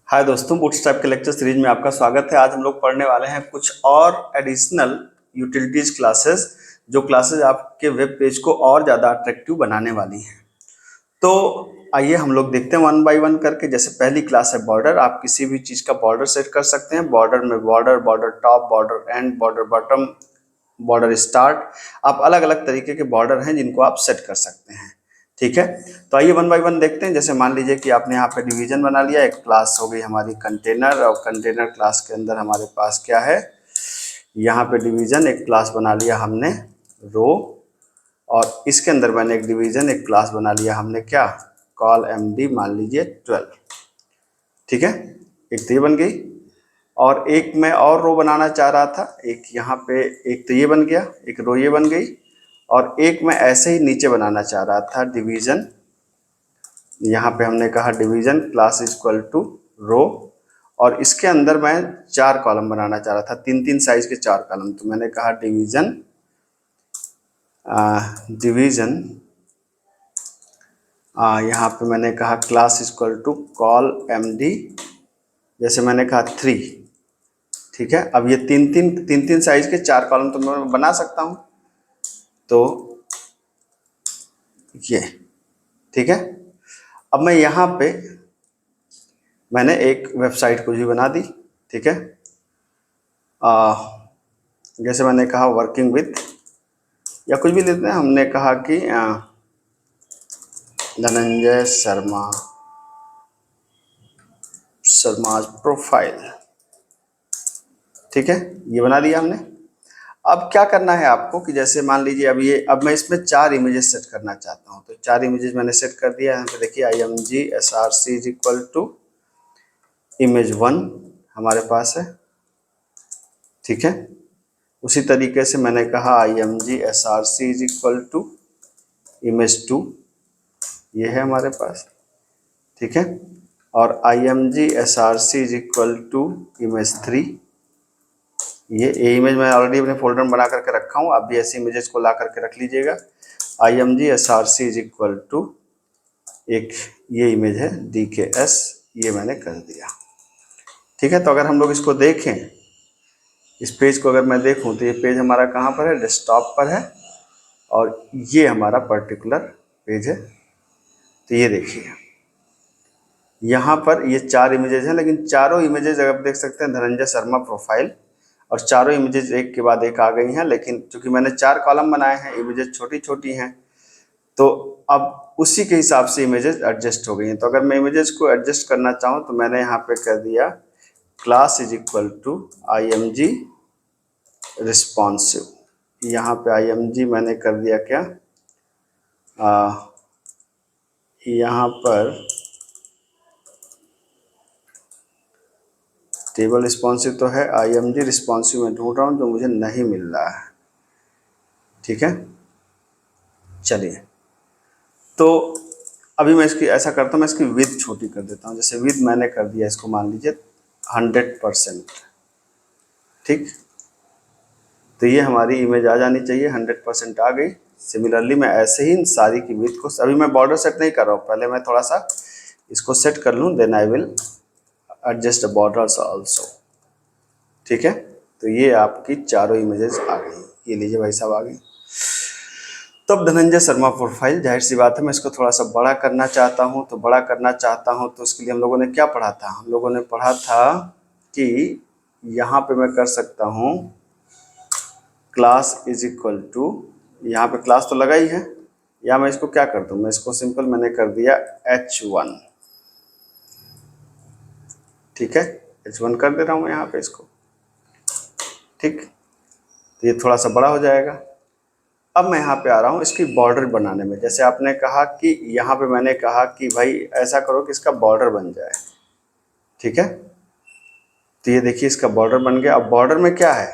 हाय दोस्तों, बूटस्ट्रैप के lecture series में आपका स्वागत है। आज हम लोग पढ़ने वाले हैं कुछ और एडिशनल यूटिलिटीज क्लासेस, जो क्लासेस आपके वेब पेज को और ज़्यादा अट्रैक्टिव बनाने वाली हैं। तो आइए हम लोग देखते हैं वन बाय वन करके। जैसे पहली क्लास है बॉर्डर। आप किसी भी चीज़ का बॉर्डर सेट कर सकते हैं। बॉर्डर में border, border top, border and, border bottom, border start, आप अलग अलग तरीके के बॉर्डर हैं जिनको आप सेट कर सकते हैं। ठीक है, तो आइए वन बाय वन देखते हैं। जैसे मान लीजिए कि आपने यहाँ पे डिवीजन बना लिया। एक क्लास हो गई हमारी कंटेनर, और कंटेनर क्लास के अंदर हमारे पास क्या है, यहाँ पे डिवीजन एक क्लास बना लिया हमने रो, और इसके अंदर मैंने एक डिवीजन एक क्लास बना लिया हमने क्या, कॉल एमडी, मान लीजिए 12। ठीक है, एक तो ये बन गई, और एक मैं और रो बनाना चाह रहा था। एक यहाँ पे, एक तो ये बन गया, एक रो ये बन गई, और एक मैं ऐसे ही नीचे बनाना चाह रहा था डिवीजन। यहाँ पे हमने कहा division class is equal to row, और इसके अंदर मैं 4 कॉलम बनाना चाह रहा था, 3-3 साइज के 4 कॉलम। तो मैंने कहा डिवीजन यहाँ पे मैंने कहा class is equal to col MD, जैसे मैंने कहा 3। ठीक है, अब ये 3-3 साइज के 4 कॉलम तो मैं बना सकता हूँ। तो ये ठीक है। अब मैं यहाँ पे मैंने एक वेबसाइट को भी बना दी। ठीक है, जैसे मैंने कहा वर्किंग विथ, या कुछ भी लेते हैं। हमने कहा कि धनंजय शर्मा प्रोफाइल। ठीक है, ये बना दिया हमने। अब क्या करना है आपको कि जैसे मान लीजिए अब मैं इसमें 4 इमेजेस सेट करना चाहता हूँ। तो 4 इमेजेस मैंने सेट कर दिया। यहाँ पे देखिए img src is equal to image 1 हमारे पास है। ठीक है, उसी तरीके से मैंने कहा img src is equal to image 2, ये है हमारे पास। ठीक है, और img src is equal to image 3, ये इमेज मैं ऑलरेडी अपने फोल्डर में बना करके रखा हूँ। आप भी ऐसी इमेजेस को ला करके रख लीजिएगा। img src is equal to एक ये इमेज है dks, ये मैंने कर दिया। ठीक है, तो अगर हम लोग इसको देखें, इस पेज को अगर मैं देखूं, तो ये पेज हमारा कहाँ पर है, डेस्कटॉप पर है, और ये हमारा पर्टिकुलर पेज है। तो ये देखिए, यहाँ पर ये 4 इमेजेस हैं, लेकिन चारों इमेजेस अगर आप देख सकते हैं धनंजय शर्मा प्रोफाइल, और चारों इमेजेस एक के बाद एक आ गई हैं। लेकिन चूंकि मैंने 4 कॉलम बनाए हैं, इमेजेस छोटी छोटी हैं, तो अब उसी के हिसाब से इमेजेस एडजस्ट हो गई हैं। तो अगर मैं इमेजेस को एडजस्ट करना चाहूँ, तो मैंने यहाँ पे कर दिया class is equal to img responsive. यहाँ पे img मैंने कर दिया क्या, यहाँ पर टेबल रिस्पॉन्सिव तो है, img रिस्पॉन्सिव में ढूंढ रहा हूँ जो मुझे नहीं मिल रहा है। ठीक है, चलिए, तो अभी मैं इसकी ऐसा करता हूँ, मैं इसकी विड्थ छोटी कर देता हूँ। जैसे विड्थ मैंने कर दिया इसको, मान लीजिए 100%। ठीक, तो ये हमारी इमेज आ जानी चाहिए, 100% आ गई। सिमिलरली मैं ऐसे ही सारी की विड्थ को, अभी मैं बॉर्डर सेट नहीं कर रहा हूँ, पहले मैं थोड़ा सा इसको सेट कर लूँ, then I will adjust the borders also. ठीक है, तो ये आपकी चारों इमेजेस आ गई। ये लीजिए भाई साहब, आ गई। तब धनंजय शर्मा प्रोफाइल, जाहिर सी बात है मैं इसको थोड़ा सा बड़ा करना चाहता हूँ। तो बड़ा करना चाहता हूँ तो उसके लिए हम लोगों ने क्या पढ़ा था, हम लोगों ने पढ़ा था कि यहाँ पे मैं कर सकता हूँ क्लास इज इक्वल टू, यहाँ पे क्लास तो लगा ही है, या मैं इसको क्या कर दूँ, मैं इसको सिंपल मैंने कर दिया h1। ठीक है, h1 कर दे रहा हूँ मैं यहाँ पे इसको। ठीक, तो ये थोड़ा सा बड़ा हो जाएगा। अब मैं यहाँ पे आ रहा हूँ इसकी बॉर्डर बनाने में। जैसे आपने कहा कि यहाँ पे मैंने कहा कि भाई ऐसा करो कि इसका बॉर्डर बन जाए। ठीक है, तो ये देखिए इसका बॉर्डर बन गया। अब बॉर्डर में क्या है,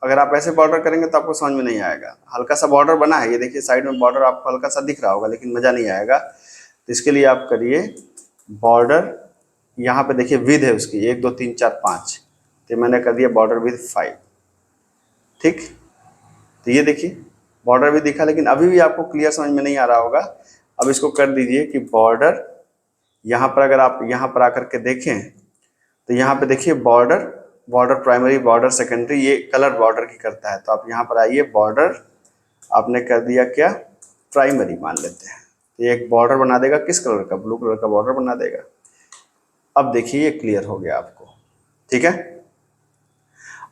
अगर आप ऐसे बॉर्डर करेंगे तो आपको समझ में नहीं आएगा। हल्का सा बॉर्डर बना है, ये देखिए साइड में बॉर्डर आपको हल्का सा दिख रहा होगा, लेकिन मज़ा नहीं आएगा। तो इसके लिए आप करिए बॉर्डर, यहाँ पे देखिए विद है उसकी 1 2 3 4 5, तो मैंने कर दिया बॉर्डर विद 5। ठीक, तो ये देखिए बॉर्डर भी दिखा, लेकिन अभी भी आपको क्लियर समझ में नहीं आ रहा होगा। अब इसको कर दीजिए कि बॉर्डर, यहाँ पर अगर आप यहाँ पर आकर के देखें, तो यहाँ पे देखिए border, border primary, border secondary, ये कलर बॉर्डर की करता है। तो आप यहाँ पर आइए, बॉर्डर आपने कर दिया क्या, प्राइमरी मान लेते हैं। तो ये एक बॉर्डर बना देगा, किस कलर का, ब्लू कलर का बॉर्डर बना देगा। अब देखिए ये क्लियर हो गया आपको, ठीक है।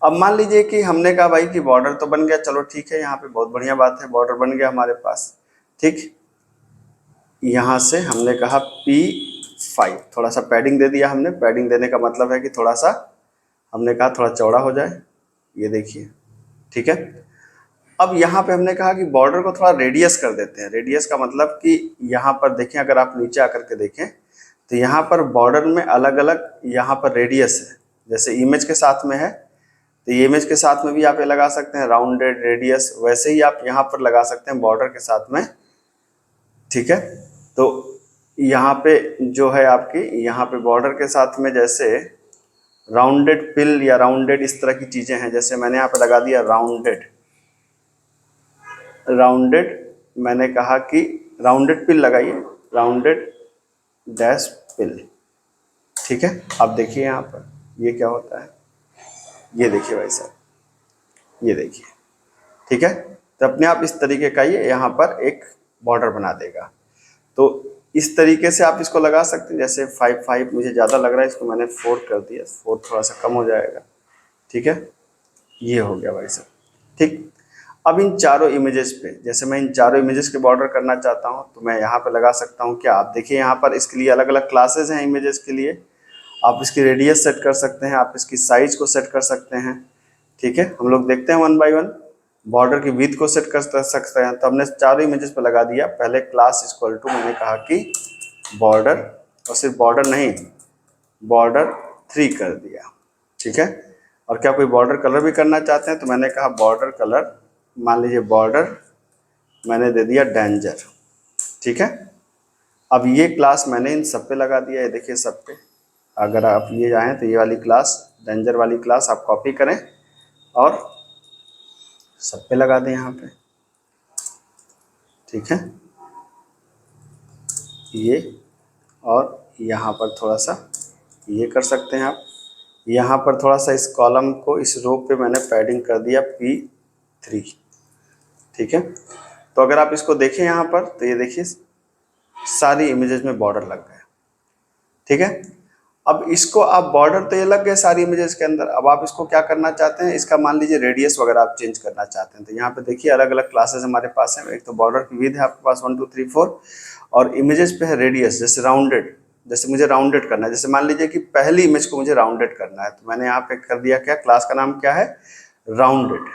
अब मान लीजिए कि हमने कहा भाई कि बॉर्डर तो बन गया, चलो ठीक है, यहाँ पे बहुत बढ़िया बात है, बॉर्डर बन गया हमारे पास, ठीक। यहाँ से हमने कहा P5, थोड़ा सा पैडिंग दे दिया हमने। पैडिंग देने का मतलब है कि थोड़ा सा हमने कहा थोड़ा चौड़ा हो जाए, ये देखिए, ठीक है। अब यहाँ पे हमने कहा कि बॉर्डर को थोड़ा रेडियस कर देते हैं। रेडियस का मतलब कि यहाँ पर देखें, अगर आप नीचे आकर के देखें तो यहाँ पर बॉर्डर में अलग अलग यहाँ पर रेडियस है। जैसे इमेज के साथ में है, तो ये इमेज के साथ में भी आप ये लगा सकते हैं राउंडेड रेडियस, वैसे ही आप यहाँ पर लगा सकते हैं बॉर्डर के साथ में, ठीक है। तो यहाँ पे जो है आपकी, यहाँ पे बॉर्डर के साथ में जैसे राउंडेड पिल या राउंडेड इस तरह की चीजें हैं। जैसे मैंने यहाँ पे लगा दिया राउंडेड, राउंडेड मैंने कहा कि राउंडेड पिल लगाइए, राउंडेड डैश पिल, ठीक है। आप देखिए यहाँ पर ये क्या होता है, ये देखिए भाई साहब, ये देखिए, ठीक है। तो अपने आप इस तरीके का ये यहाँ पर एक बॉर्डर बना देगा। तो इस तरीके से आप इसको लगा सकते हैं। जैसे 5 मुझे ज़्यादा लग रहा है, इसको मैंने 4 कर दिया, 4 थोड़ा सा कम हो जाएगा, ठीक है। ये हो गया भाई साहब, ठीक। अब इन चारों इमेजेस पे, जैसे मैं इन चारों इमेजेस के बॉर्डर करना चाहता हूँ तो मैं यहाँ पे लगा सकता हूँ क्या, आप देखिए यहाँ पर इसके लिए अलग अलग क्लासेस हैं इमेजेस के लिए। आप इसकी रेडियस सेट कर सकते हैं, आप इसकी साइज को सेट कर सकते हैं, ठीक है। हम लोग देखते हैं 1 बाय 1। बॉर्डर की विड्थ को सेट कर सकते हैं। तो हमने चारों इमेजेस पे लगा दिया। पहले क्लास इक्वल टू मैंने कहा कि बॉर्डर, और सिर्फ बॉर्डर नहीं, बॉर्डर 3 कर दिया, ठीक है। और क्या कोई बॉर्डर कलर भी करना चाहते हैं तो मैंने कहा बॉर्डर कलर, मान लीजिए बॉर्डर मैंने दे दिया डेंजर, ठीक है। अब ये क्लास मैंने इन सब पे लगा दिया है, देखिए सब पे। अगर आप ये जाएँ तो ये वाली क्लास, डेंजर वाली क्लास आप कॉपी करें और सब पे लगा दें यहाँ पे, ठीक है। ये और यहाँ पर थोड़ा सा ये कर सकते हैं आप। यहाँ पर थोड़ा सा इस कॉलम को, इस रो पे मैंने पैडिंग कर दिया P3, ठीक है। तो अगर आप इसको देखें यहाँ पर तो ये देखिए सारी इमेजेस में बॉर्डर लग गए, ठीक है। अब इसको आप, बॉर्डर तो ये लग गए सारी इमेजेस के अंदर। अब आप इसको क्या करना चाहते हैं, इसका मान लीजिए रेडियस वगैरह आप चेंज करना चाहते हैं। तो यहाँ पे देखिए अलग अलग क्लासेस हमारे पास हैं। एक तो बॉर्डर की विड्थ है आपके पास 1 2 3 4, और इमेजेस पे है रेडियस। जैसे राउंडेड, जैसे मुझे राउंडेड करना है, जैसे मान लीजिए कि पहली इमेज को मुझे राउंडेड करना है, तो मैंने यहाँ पे कर दिया क्या, क्लास का नाम क्या है, राउंडेड,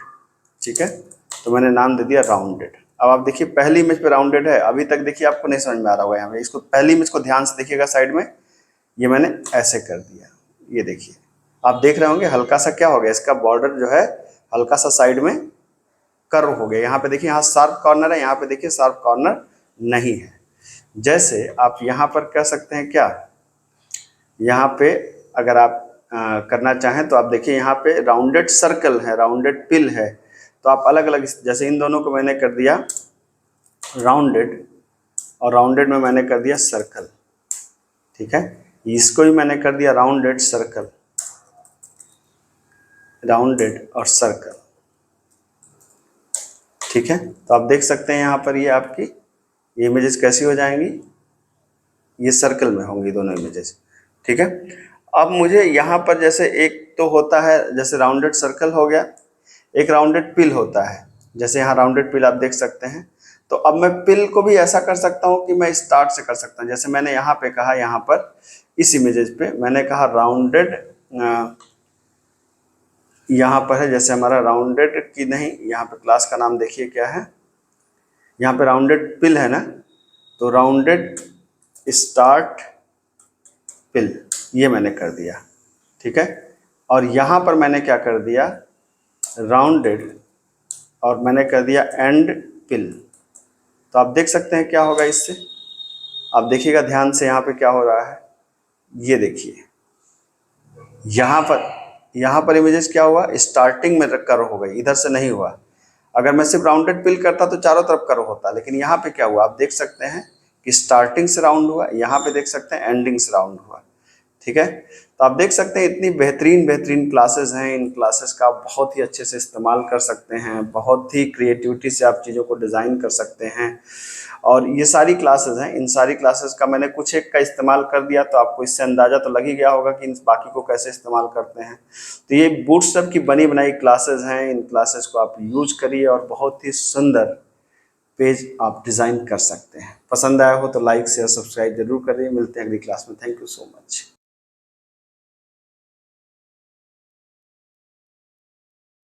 ठीक है। तो मैंने नाम दे दिया राउंडेड। अब आप देखिए पहली इमेज पे राउंडेड है, अभी तक देखिए आपको नहीं समझ में आ रहा होगा। यहाँ पे इसको पहली इमेज को ध्यान से देखिएगा, साइड में ये मैंने ऐसे कर दिया, ये देखिए आप देख रहे होंगे हल्का सा क्या हो गया, इसका बॉर्डर जो है हल्का सा साइड में कर्व हो गया। यहाँ पे देखिए, यहाँ शार्प कॉर्नर है, यहाँ पे देखिए शार्प कॉर्नर नहीं है। जैसे आप यहाँ पर कह सकते हैं क्या, यहाँ पे अगर आप करना चाहें तो आप देखिए यहाँ पे राउंडेड सर्कल है, राउंडेड पिल है। तो आप अलग अलग, जैसे इन दोनों को मैंने कर दिया राउंडेड, और राउंडेड में मैंने कर दिया सर्कल, ठीक है। इसको भी मैंने कर दिया राउंडेड सर्कल, राउंडेड और सर्कल, ठीक है। तो आप देख सकते हैं यहाँ पर ये आपकी ये इमेजेस कैसी हो जाएंगी, ये सर्कल में होंगी दोनों इमेजेस, ठीक है। अब मुझे यहाँ पर जैसे एक तो होता है, जैसे राउंडेड सर्कल हो गया, एक राउंडेड पिल होता है। जैसे यहाँ राउंडेड पिल आप देख सकते हैं। तो अब मैं पिल को भी ऐसा कर सकता हूँ कि मैं स्टार्ट से कर सकता हूँ। जैसे मैंने यहाँ पे कहा, यहाँ पर इस इमेजेस पे मैंने कहा राउंडेड, यहाँ पर है जैसे हमारा राउंडेड की नहीं, यहाँ पे क्लास का नाम देखिए क्या है, यहाँ पे राउंडेड पिल है ना, तो राउंडेड स्टार्ट पिल ये मैंने कर दिया, ठीक है। और यहाँ पर मैंने क्या कर दिया, राउंडेड, और मैंने कर दिया एंड पिल। तो आप देख सकते हैं क्या होगा इससे, आप देखिएगा ध्यान से यहाँ पे क्या हो रहा है, ये देखिए यहाँ पर इमेजेस क्या हुआ, स्टार्टिंग में कर्व हो गई, इधर से नहीं हुआ। अगर मैं सिर्फ राउंडेड पिल करता तो चारों तरफ कर्व होता, लेकिन यहाँ पे क्या हुआ आप देख सकते हैं कि स्टार्टिंग से राउंड हुआ, यहाँ पे देख सकते हैं एंडिंग से राउंड हुआ, ठीक है। तो आप देख सकते हैं इतनी बेहतरीन बेहतरीन क्लासेस हैं, इन क्लासेस का आप बहुत ही अच्छे से इस्तेमाल कर सकते हैं, बहुत ही क्रिएटिविटी से आप चीज़ों को डिज़ाइन कर सकते हैं। और ये सारी क्लासेस हैं, इन सारी क्लासेस का मैंने कुछ एक का इस्तेमाल कर दिया, तो आपको इससे अंदाज़ा तो लग ही गया होगा कि इन बाकी को कैसे इस्तेमाल करते हैं। तो ये बूटस्ट्रैप की बनी बनाई क्लासेस हैं, इन क्लासेस को आप यूज करिए और बहुत ही सुंदर पेज आप डिज़ाइन कर सकते हैं। पसंद आया हो तो लाइक शेयर सब्सक्राइब जरूर करिए। मिलते हैं अगली क्लास में। Thank you so much.